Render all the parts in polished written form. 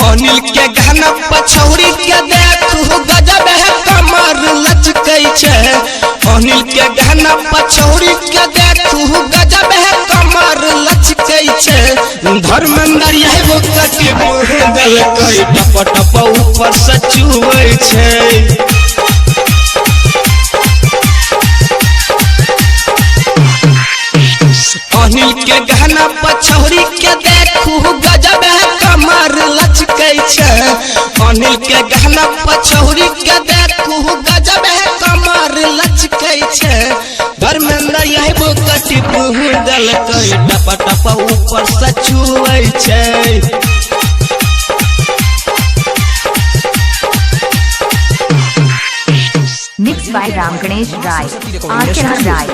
अनिल के गाना पछौरी के देखू गजब है कमर लचकै छे। अनिल के गाना पछौरी के देखू गजब है कमर लचकै छे। धर्मेंद्र यही वो कटी दल कई टप टप ऊपर से चुबै छे। अनिल के गाना पछौरी के देखू गजब है कमर लचकै छे। अनिल के गाना पछौरी के देखू गजब है कमर लचकै छे। धर्मेंद्र यही वो कटी दल कई टप टप ऊपर से छुबै छे। Mixed by Ram Ganesh Rai, Archana Rai.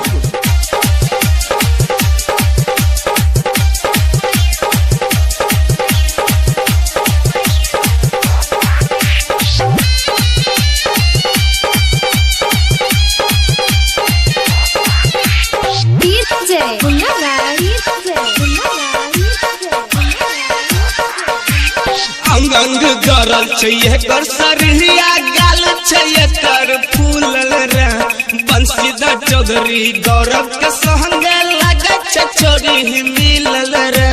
अंग गरल छे कर सरिया गाल छे कर फूलल रे। बंशीधर चौधरी गौरव के संगे लगे छे छोरी मिलल रे।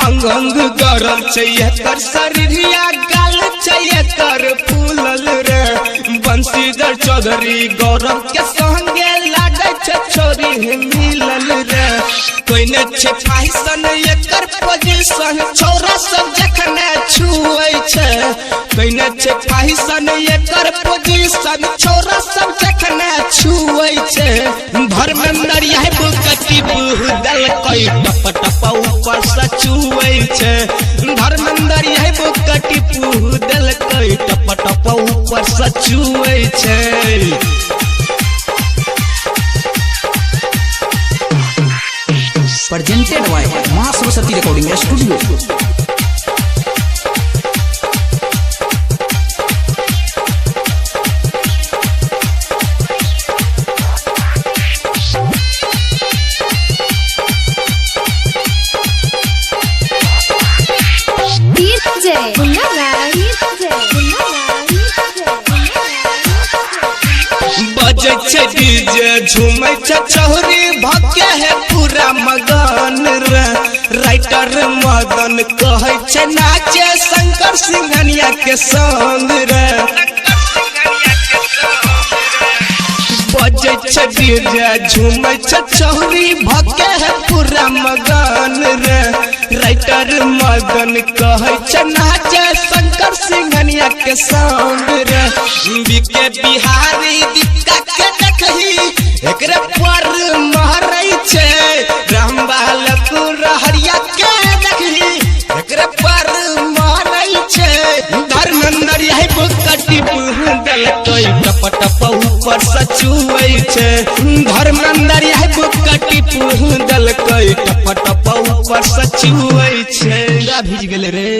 अंग गरल छे कर सरिया गाल छे कर फूलल रे। बंशीधर चौधरी गौरव के संगे लगे छे छोरी मिलल रे। कोई न छे फैशन एकर पोजीशन छोरा सब जखने छुए छे। कोई न छे फैशन एकर पोजीशन छोरा सब जखने छुए छे। धर्मेंद्र यही बुकटी दल कोई टप टप ऊपर से छुए छे। धर्मेंद्र यही बुकटी दल कोई टप टप ऊपर से छुए छे। Presented by मां सरस्वती रिकॉर्डिंग स्टूडियो। बजे छे डीजे झूमे छे चौरी भके है पूरा मगन रे। राइटर मदन कहे छे नाचे शंकर सिंघनिया के संग रे। बजे छे डीजे झूमे छे चौरी भके है पूरा मगन रे। राइटर मदन कहे छे नाचे शंकर सिंघनिया के संग रे। बीके बिहारी दिक्का के देखही एकरे पर महरै छे। रामबाल रहरिया के देखही एकरे पर महरै छे। धर्मेंद्र यही बुकटी दल कोई टप टप ऊपर से छुए छे। धर्मेंद्र यही बुकटी दल कोई टप टप ऊपर से छुए छे। भीज गेले रे।